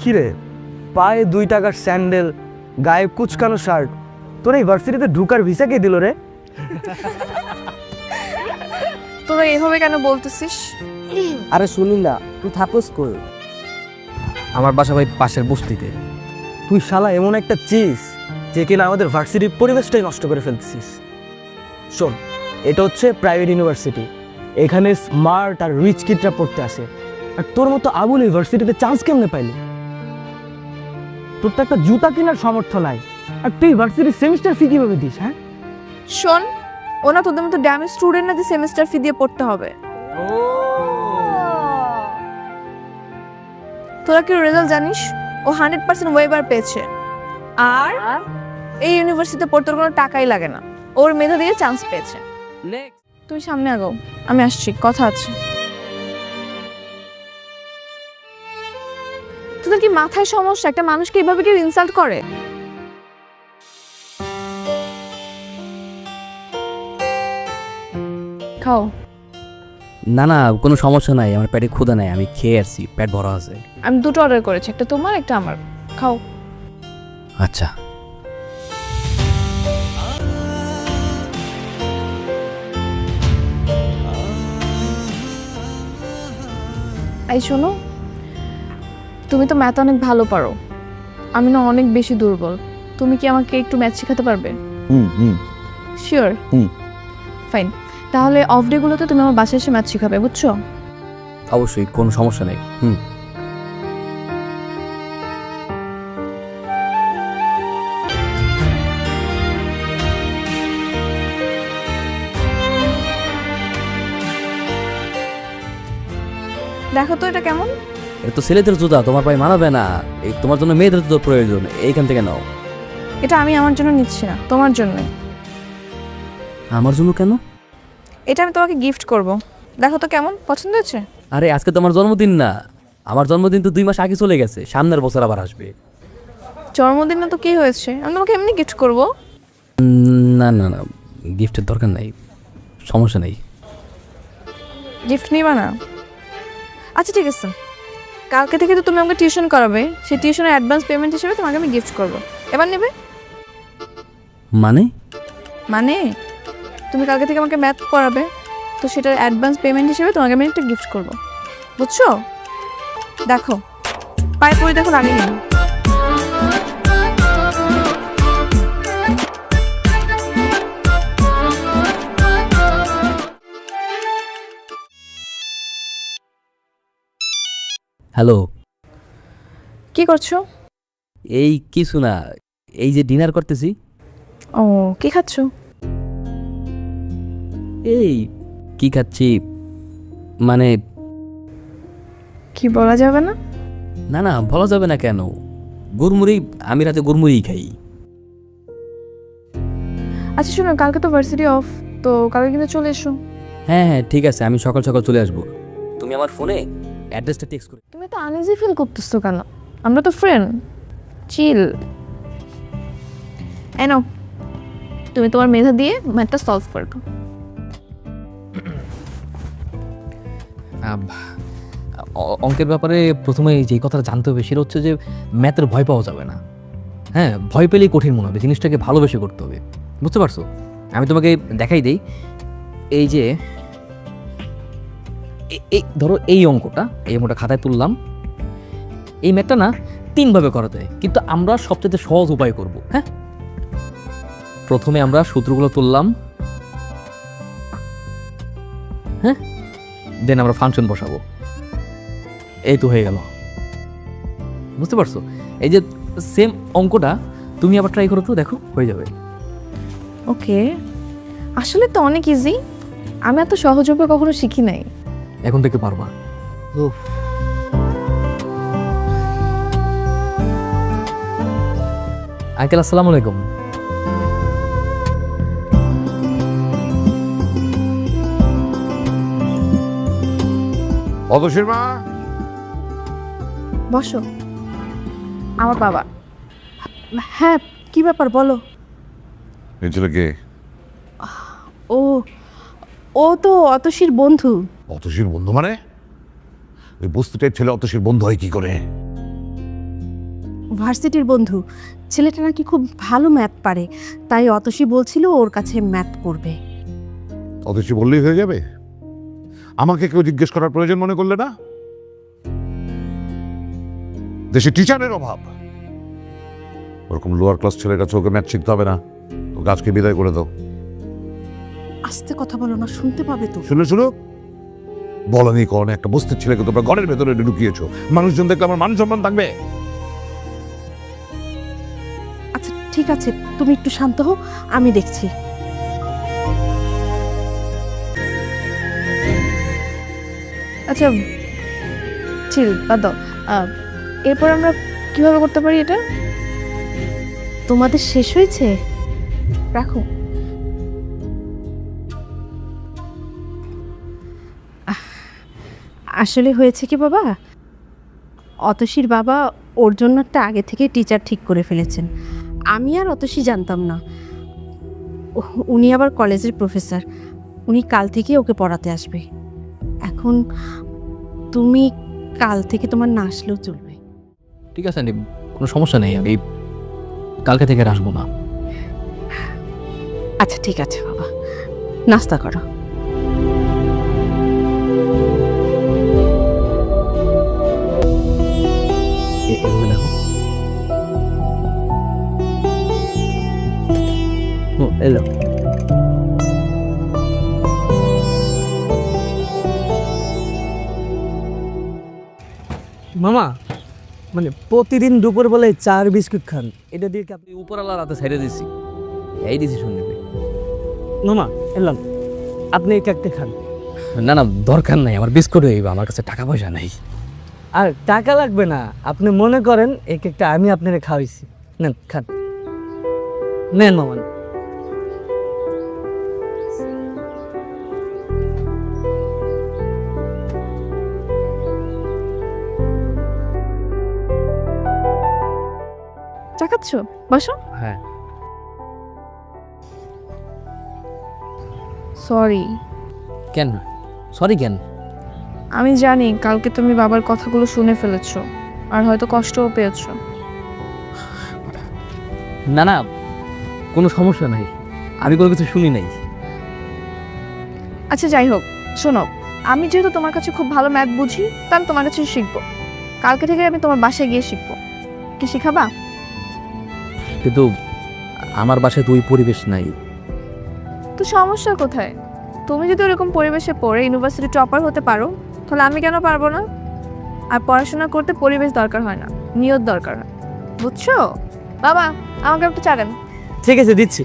কিরে, পায়ে 2 টাকার স্যান্ডেল, গায়ে কুচকানো শার্ট, তোর এই ভার্সিটিতে ঢুকার ভিসা কে দিল রে? তোরা এভাবে কেন বলতেছিস? আরে শুনি না, তুই থাকস কই? আমার বাসা ভাই পাশের বস্তিতে। তুই শালা এমন একটা চিজ যে কিনা আমাদের ভার্সিটির পরিবেশটাই নষ্ট করে ফেলতেছিস। শোন, এটা হচ্ছে প্রাইভেট ইউনিভার্সিটি, এখানে স্মার্ট আর রিচ কিডরা পড়তে আসে। আর তোর মতো আবুল ইউনিভার্সিটিতে চান্স কেমনে পাইলি? তোর তো একটা জুতা কেনার সামর্থ্য নাই, আর তুই ভার্সিটির সেমিস্টার ফি কিভাবে দিস? হ্যাঁ, শোন, ওনা তোদের মতো ড্যামেজ স্টুডেন্ট না যে সেমিস্টার ফি দিয়ে পড়তে হবে। তোরা কি রেজাল্ট জানিস? ও 100% ওয়েবার পেয়েছে, আর এই ইউনিভার্সিটিতে পড়তে ওর কোনো টাকাই লাগে না, ওর মেধা দিয়ে চান্স পেয়েছে। তুই সামনে আগাও, আমি আসছি, কথা আছে। তোদের কি মাথায় সমস্যা? একটা মানুষকে এইভাবে কেউ ইনসাল্ট করে? খাও। না না, কোনো সমস্যা নাই, আমার পেটে ক্ষুধা নাই, আমি খেয়ে আসছি, পেট ভরা আছে। আমি দুটো অর্ডার করেছি, একটা তোমার একটা আমার। খাও। আচ্ছা। এই শোনো, তুমি তো ম্যাথ অনেক ভালো পারো, আমি না অনেক বেশি দুর্বল। তুমি কি আমাকে একটু ম্যাথ শেখাতে পারবে? শিওর? ফাইন, তাহলে অফ ডে গুলোতে তুমি আমার বাসায় এসে ম্যাথ শেখাবে, বুঝছো? অবশ্যই, কোনো সমস্যা নেই। দেখো তো এটা কেমন। এটা তো ছেলেদের জুতা, তোমার পায়ে মানাবে না, এই তোমার জন্য মেয়েদের জুতো প্রয়োজন, এইখান থেকে নাও। এটা আমি আমার জন্য নিচ্ছি না, তোমার জন্য। আমার জন্য কেন? এটা আমি তোমাকে গিফট করব, দেখো তো কেমন, পছন্দ হয়েছে? আরে আজকে তো আমার জন্মদিন না, আমার জন্মদিন তো 2 মাস আগে চলে গেছে, সামনের বছর আবার আসবে। জন্মদিন না তো কি হয়েছে, আমি তোমাকে এমনি গিফট করব। না না না, গিফটের দরকার নাই, সমস্যা নেই। গিফট নিবা না? আচ্ছা ঠিক আছে, কালকে থেকে তো তুমি আমাকে টিউশন করাবে, সেই টিউশনের অ্যাডভান্স পেমেন্ট হিসেবে তোমাকে আমি গিফট করব। এবার নেবে? মানে? মানে তুমি কালকে থেকে আমাকে ম্যাথ পড়াবে, তো সেটার অ্যাডভান্স পেমেন্ট হিসেবে তোমাকে আমি একটা গিফট করব, বুঝছো? দেখো, পায়ে পরে দেখো, লাগেনি? হ্যালো। কি করছো? এই কিছু না, এই যে ডিনার করতেছি। ও, কি খাচ্ছো? এই কি খাচ্ছি মানে? কি বলা যাবে না? না না, বলা যাবে না কেন? গুড়মুড়ি, আমি রাতে গুড়মুড়ি খাই। আচ্ছা শোনো, কালকে তো ভার্সিটি অফ, তো কালকে কিন্তু চলে এসো। হ্যাঁ হ্যাঁ ঠিক আছে, আমি সকাল সকাল চলে আসবো। তুমি আমার ফোনে অ্যাড্রেসটা টেক্সট করে। তুমি তো আনইজি ফিল করতেছো কেন? আমরা তো ফ্রেন্ড, চিল। এনো, তুমি তোমার মেধা দিয়ে ম্যাথটা সলভ করে দাও। অঙ্কের ব্যাপারে প্রথমে যেই কথাটা জানতে হবে সেটা হচ্ছে যে ম্যাথের ভয় পাওয়া যাবে না। হ্যাঁ, ভয় পেলেই কঠিন মনে হবে, জিনিসটাকে ভালোবেসে করতে হবে, বুঝতে পারছো? আমি তোমাকে দেখাই দেই, এই যে এই ধরো এই অঙ্কটা খাতায় তুললাম। এই ম্যাথটা না 3 ভাবে করা যায়, কিন্তু আমরা সবচেয়ে সহজ উপায় করব। হ্যাঁ, প্রথমে আমরা সূত্রগুলো তুললাম, হ্যাঁ, দেন আমরা ফাংশন বসাবো। এই তো হয়ে গেল, বুঝতে পারছো? এই যে সেম অঙ্কটা তুমি আবার ট্রাই করো তো, দেখো হয়ে যাবে। ওকে, আসলে তো অনেক ইজি, আমি এত সহজভাবে কখনো শিখি নাই। এখন থেকে পারবা। আঙ্কেল আসসালামু আলাইকুম। অতসীর মা, বসো। আমার বাবা। হ্যাঁ, কি ব্যাপার বলো। এই ছেলেকে? ও ও তো অতসীর বন্ধু। অতসীর বন্ধু মানে? ওই বস্তুটার ছেলে অতসীর বন্ধু হয় কি করে? ভার্সিটির বন্ধু, ছেলেটা নাকি খুব ভালো ম্যাথ পারে, তাই অতসী বলছিল ওর কাছে ম্যাথ করবে। অথচ বললেই হয়ে যাবে? আমাকে কেউ জিজ্ঞেস করার প্রয়োজন মনে করলে না? দেশে টিচারের অভাব। ওরকম লোয়ার ক্লাস ছেলের কাছে ওকে ম্যাথ শিখতে হবে না, ও গাছকে বিদায় করে দাও। আস্তে কথা বলো না, শুনতে পাবে তো। শুনে শুনো, বলনি কোন একটা বস্তির ছেলেকে তোমরা ঘরের ভেতরে ঢুকিয়েছো, মানুষজন দেখলে আমার মান সম্মান থাকবে? আচ্ছা ঠিক আছে, তুমি একটু শান্ত হও, আমি দেখছি। আচ্ছা চিল বাদ দাও। এরপর আমরা কিভাবে করতে পারি এটা? তোমাদের শেষ হয়েছে? রাখো। আসলে হয়েছে কি বাবা, অতসীর বাবা ওর জন্য একটা আগে থেকে টিচার ঠিক করে ফেলেছেন। আমি আর অতসী জানতাম না। উনি আবার কলেজের প্রফেসর, উনি কাল থেকে ওকে পড়াতে আসবে। এখন তুমি কাল থেকে তোমার না আসলেও চলবে। ঠিক আছে আন্টি, কোনো সমস্যা নেই, আমি কালকে থেকে আর আসবো না। আচ্ছা ঠিক আছে বাবা, নাস্তা করো। এভাবে দেখো। এলো মামা, মানে প্রতিদিন দুপুর বেলায় চার বিস্কুট খান, এটা দিয়ে কি আপনি? উপরালা রাতে ছেড়ে দিছি, এই ডিসিশন নেবে। মামা এলাম, আপনি এই কেকটা খান। না না, দরকার নাই, আমার বিস্কুট হইবা, আমার কাছে টাকা পয়সা নাই। আর টাকা লাগবে না, আপনি মনে করেন এই কেকটা আমি আপনারে খাওয়াইছি, নেন খান, নেন মামা। চা খাচ্ছ? বসো। হ্যাঁ। সরি। কেন সরি কেন? আমি জানি কালকে তুমি বাবার কথাগুলো শুনে ফেলেছো, আর হয়তো কষ্টও পেয়েছো। না না, কোনো সমস্যা নাই, আমি কোনো কিছু শুনি নাই। আচ্ছা যাই হোক, শোনো, আমি যেহেতু তোমার কাছে খুব ভালো ম্যাথ বুঝি, তাহলে তোমার কাছে শিখবো। কালকে থেকে আমি তোমার বাসায় গিয়ে শিখবো। কি শিখাবা? কিন্তু আমার বাসায় তো ওই পরিবেশ নাই। তো সমস্যা কোথায়? তুমি যদি ওরকম পরিবেশে পড়ে ইউনিভার্সিটি টপার হতে পারো, তাহলে আমি কেন পারবো না? আর পড়াশোনা করতে পরিবেশ দরকার হয় না, নিয়ত দরকার হয়, বুঝছো? বাবা আমাকে একটু চা দেন। ঠিক আছে দিচ্ছি।